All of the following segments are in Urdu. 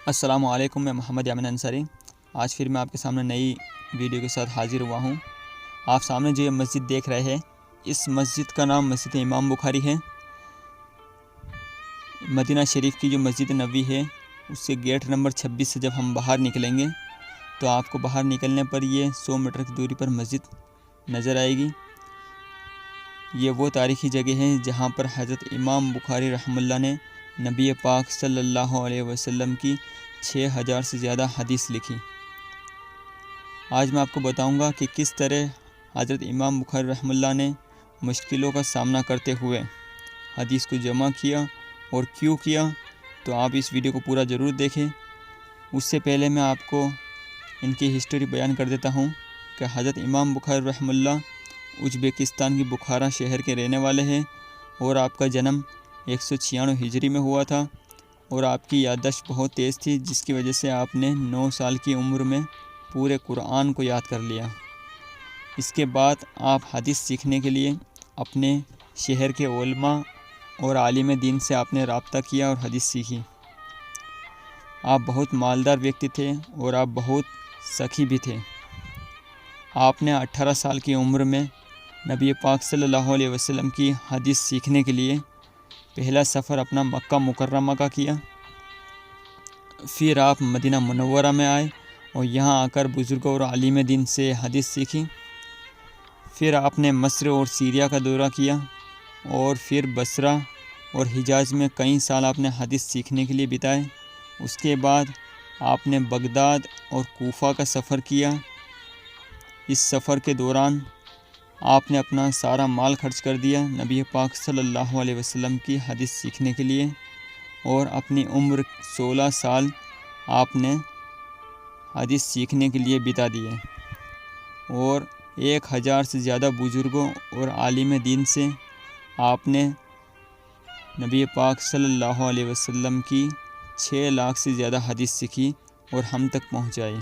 السلام علیکم، میں محمد یامین انصاری۔ آج پھر میں آپ کے سامنے نئی ویڈیو کے ساتھ حاضر ہوا ہوں۔ آپ سامنے جو یہ مسجد دیکھ رہے ہیں، اس مسجد کا نام مسجد امام بخاری ہے۔ مدینہ شریف کی جو مسجد نبوی ہے، اس سے گیٹ نمبر 26 سے جب ہم باہر نکلیں گے تو آپ کو باہر نکلنے پر یہ 100 میٹر کی دوری پر مسجد نظر آئے گی۔ یہ وہ تاریخی جگہ ہے جہاں پر حضرت امام بخاری رحمہ اللہ نے نبی پاک صلی اللہ علیہ وسلم کی 6000 سے زیادہ حدیث لکھی۔ آج میں آپ کو بتاؤں گا کہ کس طرح حضرت امام بخاری رحمہ اللہ نے مشکلوں کا سامنا کرتے ہوئے حدیث کو جمع کیا اور کیوں کیا، تو آپ اس ویڈیو کو پورا ضرور دیکھیں۔ اس سے پہلے میں آپ کو ان کی ہسٹوری بیان کر دیتا ہوں کہ حضرت امام بخاری رحمہ اللہ ازبکستان کی بخارا شہر کے رہنے والے ہیں، اور آپ کا جنم 196 ہجری میں ہوا تھا، اور آپ کی یادداشت بہت تیز تھی، جس کی وجہ سے آپ نے 9 سال کی عمر میں پورے قرآن کو یاد کر لیا۔ اس کے بعد آپ حدیث سیکھنے کے لیے اپنے شہر کے علماء اور عالم دین سے آپ نے رابطہ کیا اور حدیث سیکھی۔ آپ بہت مالدار ویکتی تھے اور آپ بہت سخی بھی تھے۔ آپ نے 18 سال کی عمر میں نبی پاک صلی اللہ علیہ وسلم کی حدیث سیکھنے کے لیے پہلا سفر اپنا مکہ مکرمہ کا کیا۔ پھر آپ مدینہ منورہ میں آئے اور یہاں آ کر بزرگوں اور عالم دین سے حدیث سیکھی۔ پھر آپ نے مصر اور سیریا کا دورہ کیا، اور پھر بصرہ اور حجاز میں کئی سال آپ نے حدیث سیکھنے کے لیے بتائے۔ اس کے بعد آپ نے بغداد اور کوفہ کا سفر کیا۔ اس سفر کے دوران آپ نے اپنا سارا مال خرچ کر دیا نبی پاک صلی اللہ علیہ وسلم کی حدیث سیکھنے کے لیے، اور اپنی عمر 16 سال آپ نے حدیث سیکھنے کے لیے بتا دیے، اور 1000 سے زیادہ بزرگوں اور عالم دین سے آپ نے نبی پاک صلی اللہ علیہ وسلم کی 6 لاکھ سے زیادہ حدیث سیکھی اور ہم تک پہنچائی۔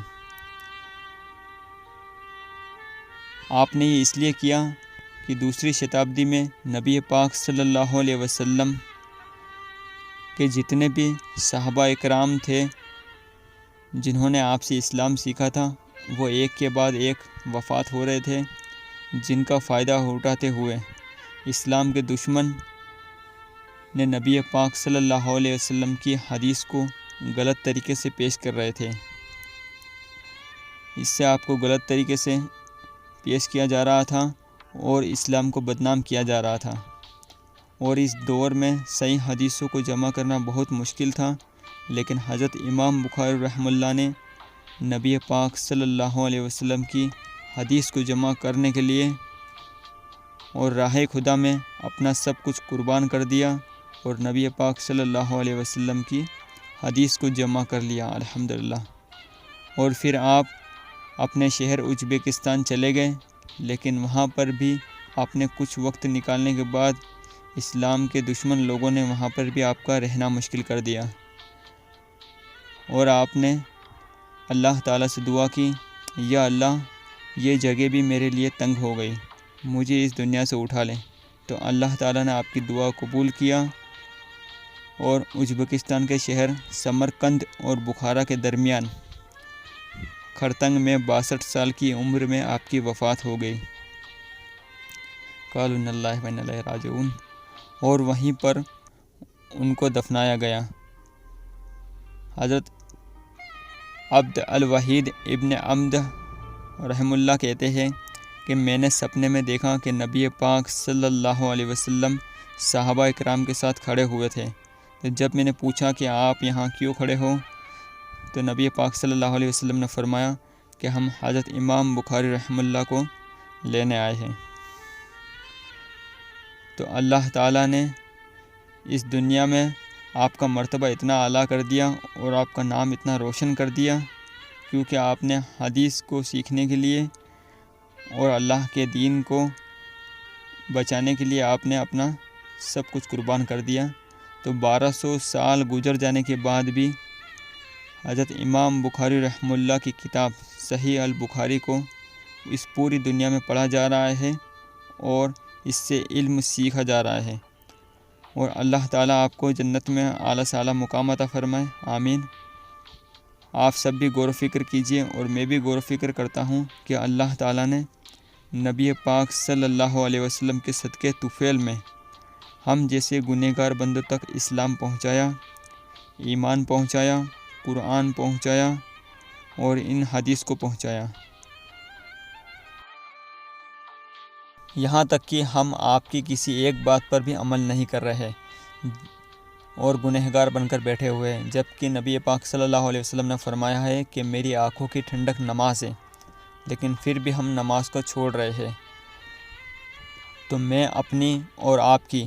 آپ نے یہ اس لیے کیا کہ دوسری شتابدی میں نبی پاک صلی اللہ علیہ وسلم کے جتنے بھی صحابہ اکرام تھے جنہوں نے آپ سے اسلام سیکھا تھا، وہ ایک کے بعد ایک وفات ہو رہے تھے، جن کا فائدہ اٹھاتے ہوئے اسلام کے دشمن نے نبی پاک صلی اللہ علیہ وسلم کی حدیث کو غلط طریقے سے پیش کر رہے تھے۔ اس سے آپ کو غلط طریقے سے پیش کیا جا رہا تھا اور اسلام کو بدنام کیا جا رہا تھا، اور اس دور میں صحیح حدیثوں کو جمع کرنا بہت مشکل تھا، لیکن حضرت امام بخاری رحمہ اللہ نے نبی پاک صلی اللہ علیہ وسلم کی حدیث کو جمع کرنے کے لیے اور راہ خدا میں اپنا سب کچھ قربان کر دیا، اور نبی پاک صلی اللہ علیہ وسلم کی حدیث کو جمع کر لیا الحمدللہ۔ اور پھر آپ اپنے شہر ازبکستان چلے گئے، لیکن وہاں پر بھی آپ نے کچھ وقت نکالنے کے بعد اسلام کے دشمن لوگوں نے وہاں پر بھی آپ کا رہنا مشکل کر دیا، اور آپ نے اللہ تعالیٰ سے دعا کی، یا اللہ یہ جگہ بھی میرے لیے تنگ ہو گئی، مجھے اس دنیا سے اٹھا لیں۔ تو اللہ تعالیٰ نے آپ کی دعا قبول کیا، اور ازبکستان کے شہر سمرقند اور بخارا کے درمیان خرطنگ میں 62 سال کی عمر میں آپ کی وفات ہو گئی۔ قالوا انا للہ و انا الیہ راجعون، اور وہیں پر ان کو دفنایا گیا۔ حضرت عبد الوحید ابن عمدہ رحمہ اللہ کہتے ہیں کہ میں نے سپنے میں دیکھا کہ نبی پاک صلی اللہ علیہ وسلم صحابہ اکرام کے ساتھ کھڑے ہوئے تھے۔ تو جب میں نے پوچھا کہ آپ یہاں کیوں کھڑے ہو، تو نبی پاک صلی اللہ علیہ وسلم نے فرمایا کہ ہم حضرت امام بخاری رحمہ اللہ کو لینے آئے ہیں۔ تو اللہ تعالیٰ نے اس دنیا میں آپ کا مرتبہ اتنا اعلیٰ کر دیا اور آپ کا نام اتنا روشن کر دیا، کیونکہ آپ نے حدیث کو سیکھنے کے لیے اور اللہ کے دین کو بچانے کے لیے آپ نے اپنا سب کچھ قربان کر دیا۔ تو 1200 سال گزر جانے کے بعد بھی حضرت امام بخاری رحمہ اللہ کی کتاب صحیح البخاری کو اس پوری دنیا میں پڑھا جا رہا ہے، اور اس سے علم سیکھا جا رہا ہے، اور اللہ تعالیٰ آپ کو جنت میں اعلیٰ سے اعلیٰ مقام عطا فرمائے، آمین۔ آپ سب بھی غور و فکر کیجئے اور میں بھی غور و فکر کرتا ہوں کہ اللہ تعالیٰ نے نبی پاک صلی اللہ علیہ وسلم کے صدقے طفیل میں ہم جیسے گنہگار بندوں تک اسلام پہنچایا، ایمان پہنچایا، قرآن پہنچایا اور ان حدیث کو پہنچایا، یہاں تک کہ ہم آپ کی کسی ایک بات پر بھی عمل نہیں کر رہے اور گنہگار بن کر بیٹھے ہوئے ہیں، جبکہ نبی پاک صلی اللہ علیہ وسلم نے فرمایا ہے کہ میری آنکھوں کی ٹھنڈک نماز ہے، لیکن پھر بھی ہم نماز کو چھوڑ رہے ہیں۔ تو میں اپنی اور آپ کی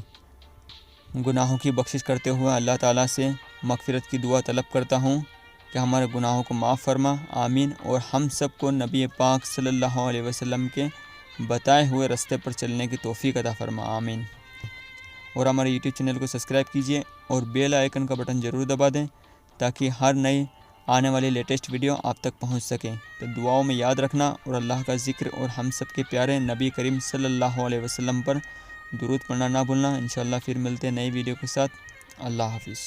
گناہوں کی بخشش کرتے ہوئے اللہ تعالیٰ سے مغفرت کی دعا طلب کرتا ہوں کہ ہمارے گناہوں کو معاف فرما، آمین، اور ہم سب کو نبی پاک صلی اللہ علیہ وسلم کے بتائے ہوئے راستے پر چلنے کی توفیق عطا فرما، آمین۔ اور ہمارے یوٹیوب چینل کو سبسکرائب کیجئے اور بیل آئیکن کا بٹن ضرور دبا دیں تاکہ ہر نئی آنے والی لیٹسٹ ویڈیو آپ تک پہنچ سکیں۔ تو دعاؤں میں یاد رکھنا اور اللہ کا ذکر اور ہم سب کے پیارے نبی کریم صلی اللہ علیہ وسلم پر درود پڑھنا نہ بھولنا۔ انشاءاللہ پھر ملتے ہیں نئی ویڈیو کے ساتھ۔ اللہ حافظ۔